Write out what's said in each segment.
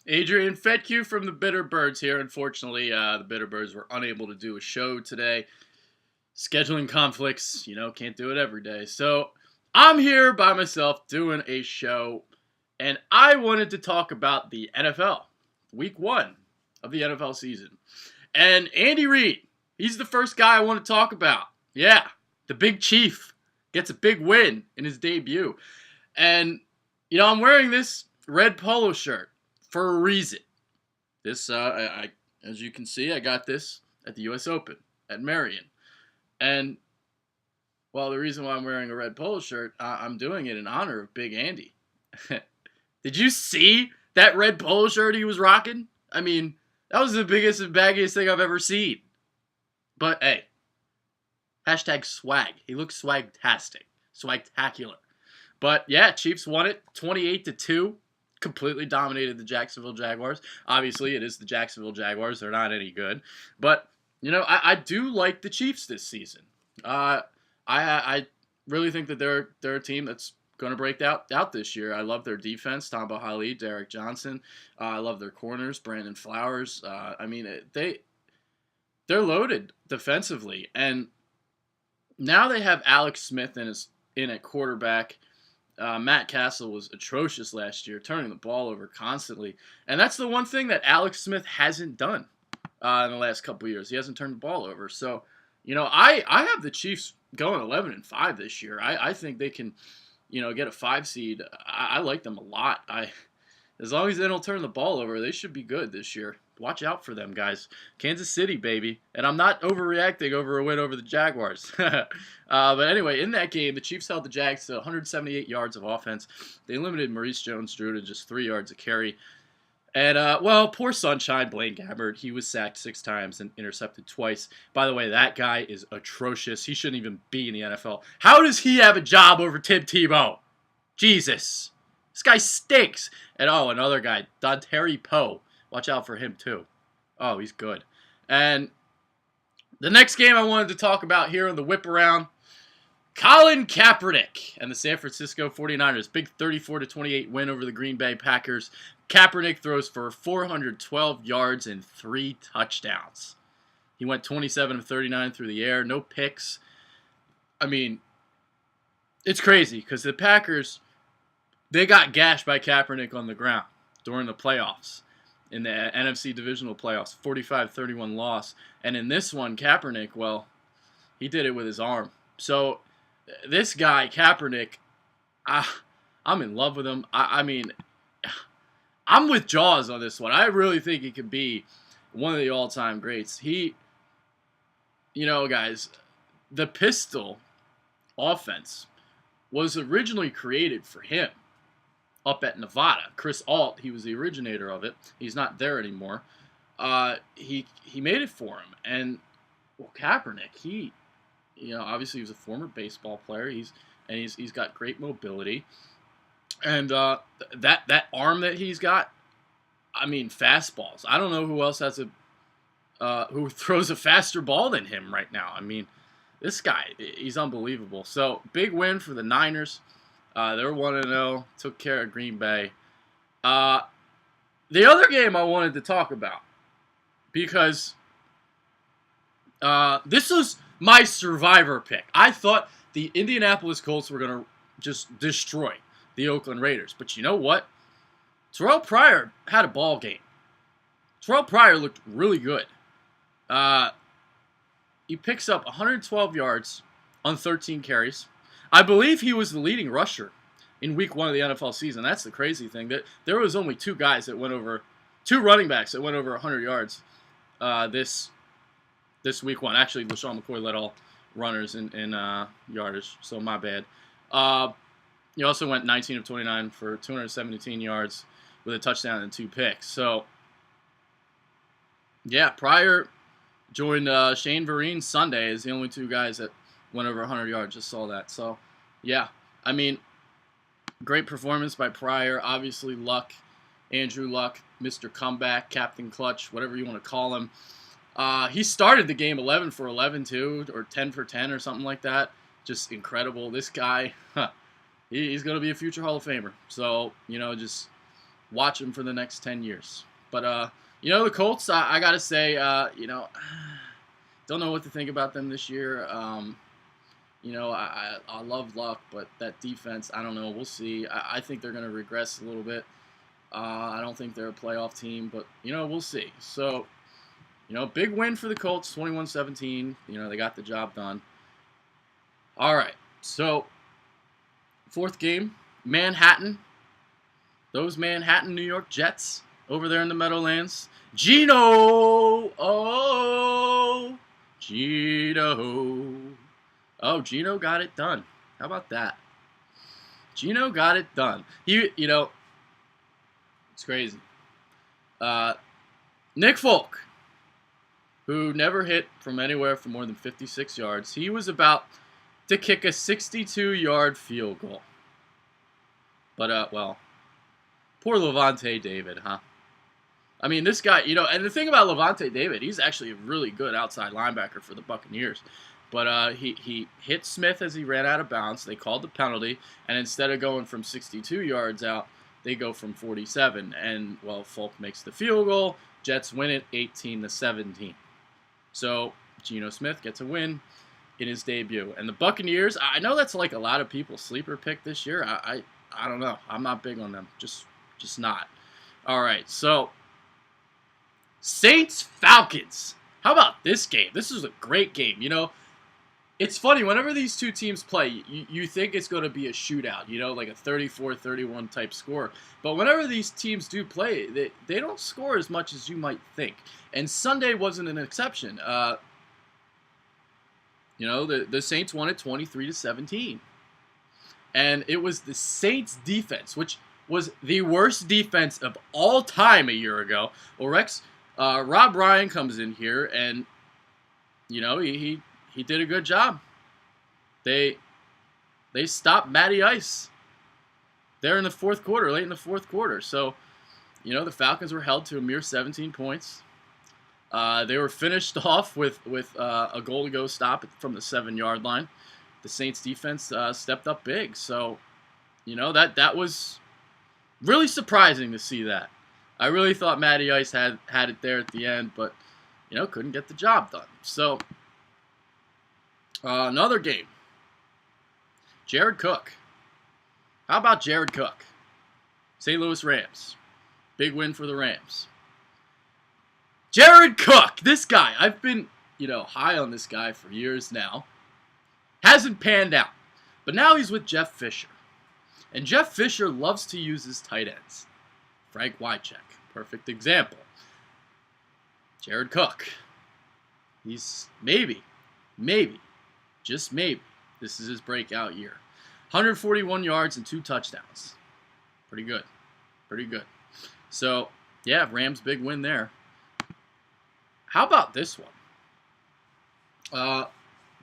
Adrian Fedkiw from the Bitter Birds here. Unfortunately, the Bitter Birds were unable to do a show today. Scheduling conflicts, can't do it every day. So I'm here by myself doing a show, and I wanted to talk about the NFL, week one of the NFL season. And Andy Reid, he's the first guy I want to talk about. Yeah, the big chief gets a big win in his debut. And, I'm wearing this red polo shirt for a reason. This, as you can see, I got this at the U.S. Open at Marion. And, well, the reason why I'm wearing a red polo shirt, I'm doing it in honor of Big Andy. Did you see that red polo shirt he was rocking? I mean, that was the biggest and baggiest thing I've ever seen. But, hey, hashtag swag. He looks swagtastic. Swagtacular. But, yeah, Chiefs won it 28-2. Completely dominated the Jacksonville Jaguars. Obviously, it is the Jacksonville Jaguars. They're not any good. But, I do like the Chiefs this season. I really think that they're a team that's going to break out this year. I love their defense. Tamba Hali, Derek Johnson. I love their corners, Brandon Flowers. They're loaded defensively. And now they have Alex Smith in at quarterback. Matt Castle was atrocious last year, turning the ball over constantly. And that's the one thing that Alex Smith hasn't done in the last couple of years. He hasn't turned the ball over. So, I have the Chiefs going 11-5 this year. I think they can, get a 5 seed. I like them a lot. As long as they don't turn the ball over, they should be good this year. Watch out for them, guys. Kansas City, baby. And I'm not overreacting over a win over the Jaguars. But anyway, in that game, the Chiefs held the Jags to 178 yards of offense. They limited Maurice Jones-Drew to just 3 yards a carry. And, poor Sunshine, Blaine Gabbert. He was sacked 6 times and intercepted twice. By the way, that guy is atrocious. He shouldn't even be in the NFL. How does he have a job over Tim Tebow? Jesus. This guy stinks. And, another guy, Dontari Poe. Watch out for him, too. Oh, he's good. And the next game I wanted to talk about here on the Whiparound, Colin Kaepernick and the San Francisco 49ers. Big 34-28 win over the Green Bay Packers. Kaepernick throws for 412 yards and 3 touchdowns. He went 27 of 39 through the air. No picks. I mean, it's crazy because the Packers, they got gashed by Kaepernick on the ground during the playoffs. In the NFC divisional playoffs, 45-31 loss. And in this one, Kaepernick, well, he did it with his arm. So this guy, Kaepernick, I'm in love with him. I'm with Jaws on this one. I really think he could be one of the all-time greats. Guys, the pistol offense was originally created for him. Up at Nevada. Chris Alt, he was the originator of it. He's not there anymore. He made it for him. And Kaepernick, he obviously he was a former baseball player. He's got great mobility. And that arm that he's got, fastballs. I don't know who else has who throws a faster ball than him right now. This guy, he's unbelievable. So, big win for the Niners. They're 1-0, took care of Green Bay. The other game I wanted to talk about, because this was my survivor pick. I thought the Indianapolis Colts were going to just destroy the Oakland Raiders. But you know what? Terrell Pryor had a ball game. Terrell Pryor looked really good. He picks up 112 yards on 13 carries. I believe he was the leading rusher in week 1 of the NFL season. That's the crazy thing. That there was only 2 running backs that went over 100 yards this week 1. Actually, LaShawn McCoy led all runners in yardage, so my bad. He also went 19 of 29 for 217 yards with a touchdown and 2 picks. So, yeah, Pryor joined Shane Vereen Sunday as the only 2 guys that went over 100 yards. Just saw that. So, yeah. Great performance by Pryor. Obviously, Luck, Andrew Luck, Mr. Comeback, Captain Clutch, whatever you want to call him. He started the game 11 for 11, too, or 10 for 10 or something like that. Just incredible. This guy, he's going to be a future Hall of Famer. So, just watch him for the next 10 years. But, the Colts, I got to say, don't know what to think about them this year. I love Luck, but that defense, I don't know. We'll see. I think they're going to regress a little bit. I don't think they're a playoff team, but, we'll see. So, big win for the Colts, 21-17. They got the job done. All right, so fourth game, Manhattan. Those Manhattan, New York Jets over there in the Meadowlands. Gino! Oh, Gino. Oh, Gino got it done. How about that? Gino got it done. It's crazy. Nick Folk, who never hit from anywhere for more than 56 yards, he was about to kick a 62-yard field goal. But, poor Levante David, huh? I mean, this guy, and the thing about Levante David, he's actually a really good outside linebacker for the Buccaneers. But he hit Smith as he ran out of bounds. They called the penalty, and instead of going from 62 yards out, they go from 47. And, Folk makes the field goal. Jets win it 18-17. So, Geno Smith gets a win in his debut. And the Buccaneers, I know that's like a lot of people's sleeper pick this year. I don't know. I'm not big on them. Just not. All right, so Saints-Falcons. How about this game? This is a great game. It's funny, whenever these two teams play, you think it's going to be a shootout, like a 34-31 type score. But whenever these teams do play, they don't score as much as you might think. And Sunday wasn't an exception. The Saints won it 23-17. And it was the Saints defense, which was the worst defense of all time a year ago. Well, Rob Ryan comes in here, and, he did a good job. They stopped Matty Ice there in the fourth quarter, late in the fourth quarter. So, the Falcons were held to a mere 17 points. They were finished off with a goal-to-go stop from the 7-yard line. The Saints defense stepped up big. So, that was really surprising to see that. I really thought Matty Ice had it there at the end, but, couldn't get the job done. So, another game. Jared Cook. How about Jared Cook? St. Louis Rams. Big win for the Rams. Jared Cook, this guy. I've been, high on this guy for years now. Hasn't panned out. But now he's with Jeff Fisher. And Jeff Fisher loves to use his tight ends. Frank Wycheck, perfect example. Jared Cook. He's maybe, just maybe, this is his breakout year. 141 yards and 2 touchdowns. Pretty good. So, yeah, Rams big win there. How about this one?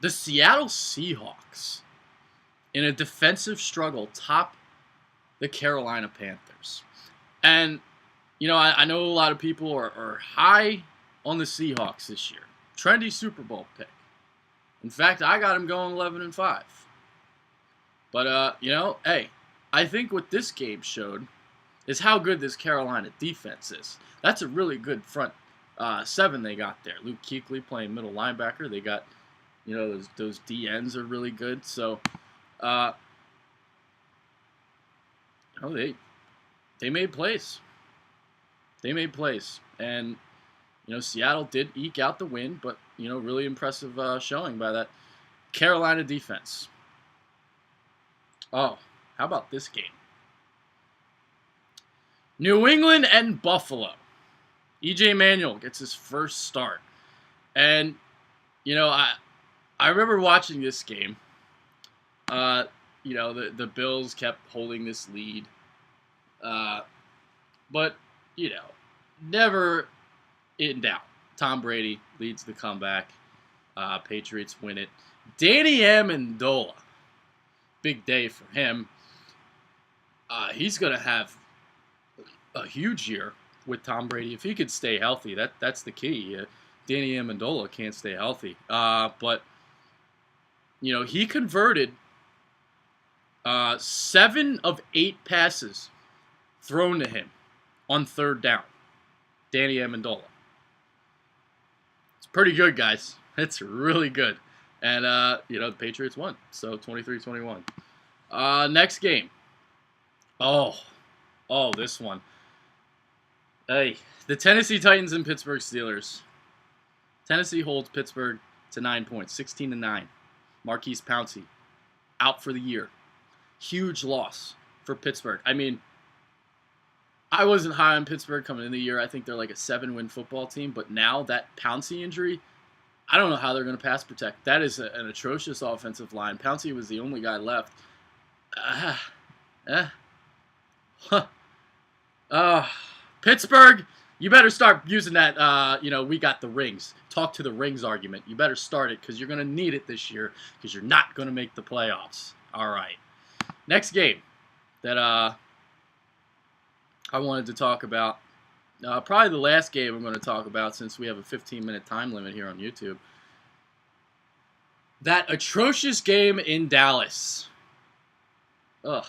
The Seattle Seahawks, in a defensive struggle, top the Carolina Panthers. And, I know a lot of people are high on the Seahawks this year. Trendy Super Bowl pick. In fact, I got him going 11-5. But, hey, I think what this game showed is how good this Carolina defense is. That's a really good front 7 they got there. Luke Kuechly playing middle linebacker. They got, those DNs are really good. So, they made plays. And, Seattle did eke out the win, but, really impressive showing by that Carolina defense. Oh, how about this game? New England and Buffalo. E.J. Manuel gets his first start. And, I remember watching this game. The Bills kept holding this lead. But, never in doubt. Tom Brady leads the comeback. Patriots win it. Danny Amendola. Big day for him. He's going to have a huge year with Tom Brady. If he could stay healthy, that's the key. Danny Amendola can't stay healthy. But, he converted 7 of 8 passes thrown to him on third down. Danny Amendola. It's pretty good, guys. It's really good. And, the Patriots won. So, 23-21. Next game. Oh, this one. Hey, the Tennessee Titans and Pittsburgh Steelers. Tennessee holds Pittsburgh to 9 points, 16-9. Marquise Pouncey out for the year. Huge loss for Pittsburgh. I mean, I wasn't high on Pittsburgh coming into the year. I think they're like a 7-win football team. But now that Pouncey injury, I don't know how they're going to pass protect. That is an atrocious offensive line. Pouncey was the only guy left. Pittsburgh, you better start using that, we got the rings. Talk to the rings argument. You better start it because you're going to need it this year because you're not going to make the playoffs. All right. Next game that I wanted to talk about, probably the last game I'm going to talk about since we have a 15-minute time limit here on YouTube. That atrocious game in Dallas. Ugh.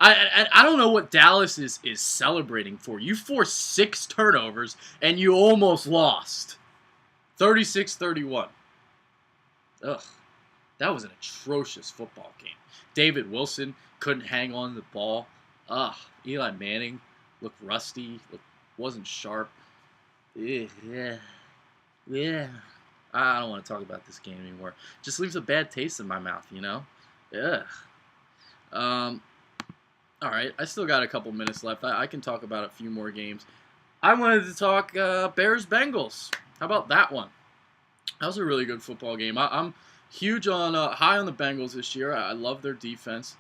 I don't know what Dallas is celebrating for. You forced 6 turnovers, and you almost lost. 36-31. Ugh. That was an atrocious football game. David Wilson couldn't hang on to the ball. Ugh. Eli Manning looked rusty. Wasn't sharp. Yeah. I don't want to talk about this game anymore. Just leaves a bad taste in my mouth, Ugh. All right, I still got a couple minutes left. I can talk about a few more games. I wanted to talk Bears-Bengals. How about that one? That was a really good football game. I'm huge on high on the Bengals this year. I love their defense.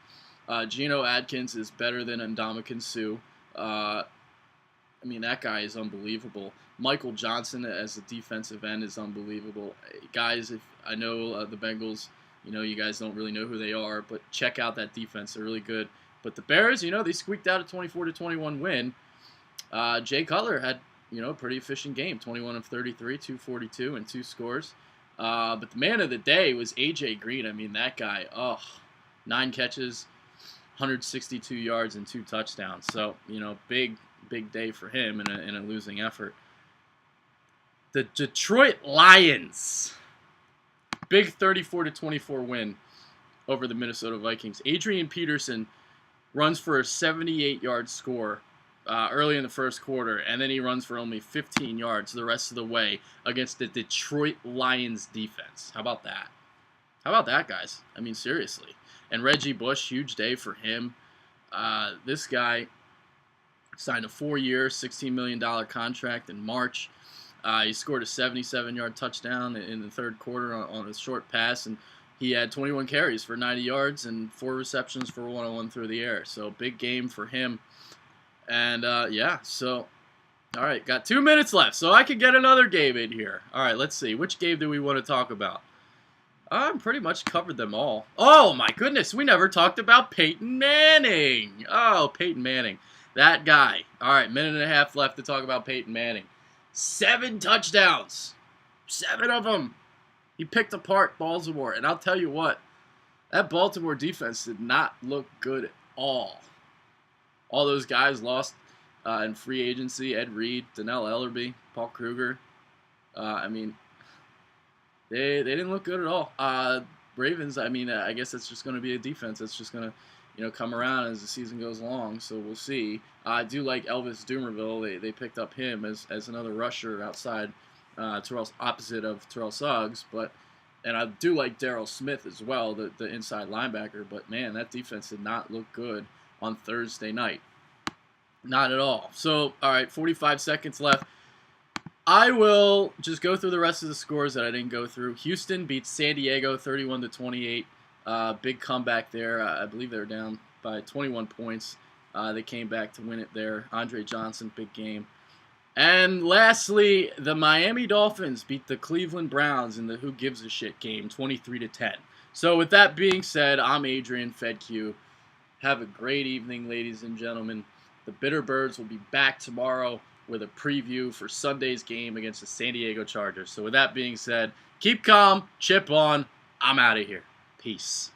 Geno Atkins is better than Ndamukong Suh. That guy is unbelievable. Michael Johnson as a defensive end is unbelievable. Guys, if I know the Bengals, you guys don't really know who they are, but check out that defense. They're really good. But the Bears, they squeaked out a 24-21 win. Jay Cutler had, a pretty efficient game. 21 of 33, 242, and 2 scores. But the man of the day was A.J. Green. That guy, 9 catches, 162 yards, and 2 touchdowns. So, big day for him in a losing effort. The Detroit Lions, big 34-24 win over the Minnesota Vikings. Adrian Peterson runs for a 78-yard score early in the first quarter, and then he runs for only 15 yards the rest of the way against the Detroit Lions defense. How about that? How about that, guys? Seriously. And Reggie Bush, huge day for him. This guy signed a 4-year, $16 million contract in March. He scored a 77-yard touchdown in the third quarter on a short pass, and he had 21 carries for 90 yards and 4 receptions for 101 through the air. So, big game for him. And, so, all right, got 2 minutes left, so I could get another game in here. All right, let's see. Which game do we want to talk about? I pretty much covered them all. Oh, my goodness, we never talked about Peyton Manning. Oh, Peyton Manning. That guy. All right, minute and a half left to talk about Peyton Manning. 7 touchdowns. 7 of them. He picked apart Baltimore, and I'll tell you what, that Baltimore defense did not look good at all. All those guys lost in free agency. Ed Reed, Donnell Ellerbe, Paul Kruger. They didn't look good at all. Ravens, I guess it's just going to be a defense that's just going to, come around as the season goes along. So we'll see. I do like Elvis Dumervil. They picked up him as another rusher outside opposite of Terrell Suggs. And I do like Darryl Smith as well, the inside linebacker. But, man, that defense did not look good on Thursday night. Not at all. So, all right, 45 seconds left. I will just go through the rest of the scores that I didn't go through. Houston beats San Diego 31-28. Big comeback there. I believe they were down by 21 points. They came back to win it there. Andre Johnson, big game. And lastly, the Miami Dolphins beat the Cleveland Browns in the who gives a shit game 23-10. So with that being said, I'm Adrian Fedkiw. Have a great evening, ladies and gentlemen. The Bitter Birds will be back tomorrow with a preview for Sunday's game against the San Diego Chargers. So with that being said, keep calm, chip on. I'm out of here. Peace.